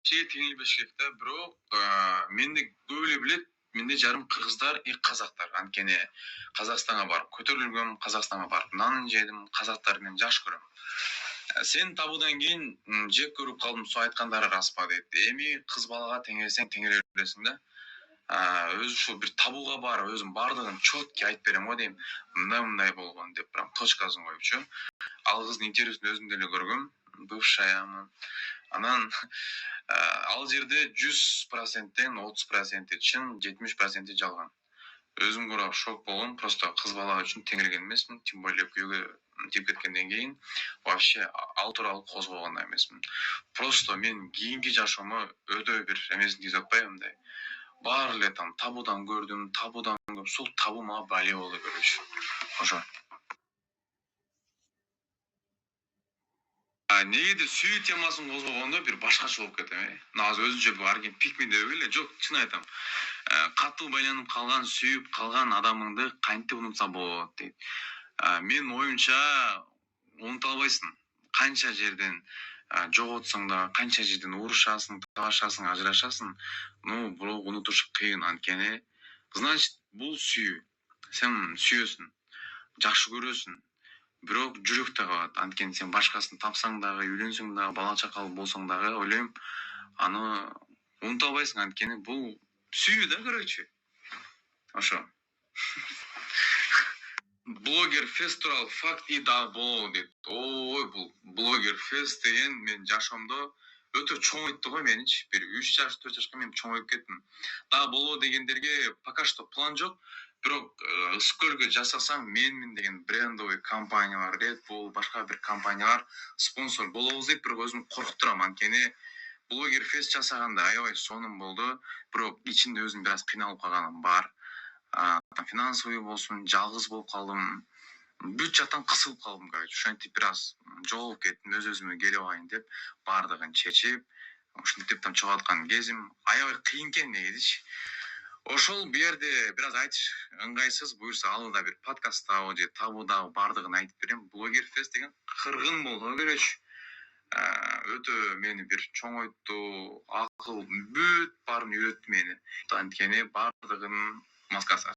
теңел Бишкекте, бирок менде көп эле билет. Менде жарым кыргыздар, казактар. Анткени Казакстанга барып көтөрүлгөм, Казакстанга барып нанын жедим, казактар менен жакшы көрөм. Сен табуудан кийин жек көрүп калдым, суу айткандары распа дейт. Эми кыз балага теңелсең теңеле бересиң да. Өзү ушул бир табууга бар, өзүм бардыгын четкий айтып берем го дейм. Мындай болгон деп прям точкасын коюпчу. Ал кыздын интервьюсун өзүм деле көргөм, бывшаямын. Анан ал жерде 100%тен 30% чын, 70% жалган. Өзүм кура шок болгом, просто кыз бала үчүн теңелген эмесмин, тем более күйөөгө тип кеткенден кийин вообще ал тууралуу козгогон эмесмин. Просто мен кийинки жашоомо өтө бир эмесин тийгизе атпайбы, мындай. Баары эле там табуудан көрдүм, табуудан көп, сол табуу мага бале боло берчү. Ошо. Негиде сүйүү темасын козгогондо бир башкача болуп кетем. Мына азыр өзүнчө бир арген пикми деп эле, жок, чын айтам. Катуу байланып калган, сүйүп калган адамыңды кантип унутса болот дейт. Менин оюмча унута албайсың. Канча жерден жоготсоң да, канча жерден урушасың, талашасың, ажырашасың, бирок унутуш кыйын. Анткени значит бул сүйүү. Сен сүйөсүң, жакшы көрөсүң. Бирок жүрөктө калат. Анткени сен башкасын тапсаң дагы, үйлөнсөң дагы, бала чакалуу болсоң дагы, ойлойм, аны унута албайсың. Анткени бул сүйүү да, короче. Ошо. Блогер фест тууралуу факт и дагы болобу дейт. Ой, бул блогер фест деген мен жашоомдо өтө чоңойтты го меничи. Бир 3 жаш, 4 жашка мен чоңоюп кеттим. Дагы болобу дегендерге пока что план жок. Бирок сколько жасасаң менмин деген брендовый компаниялар, Red Bull, башка бир компаниялар спонсор болобуз деп бирок өзүм коркуп турам. Анткени блогер фест жасаганда аябай сонун болду. Бирок ичинде өзүм бир аз кыйналып калганым бар. Финансовый болсун, жалгыз болуп калдым. Бүт жактан кысылып калдым, короче. Ошентип бир аз жоголуп кеттим, өз-өзүмө келип алайын деп, бардыгын чечип, ушинтип там чыгып аткан кезим аябай кыйын экен негизичи. Ошол бу жерде бир аз айтыш ыңгайсыз, буюрса алда бир подкасттагы же табуудагы бардыгын айтып берем. Блогер фест деген кыргын болду, короче. Өтө мени бир чоңойту, акыл бүт баарын үйрөттү мени. Анткени бардыгын маскасы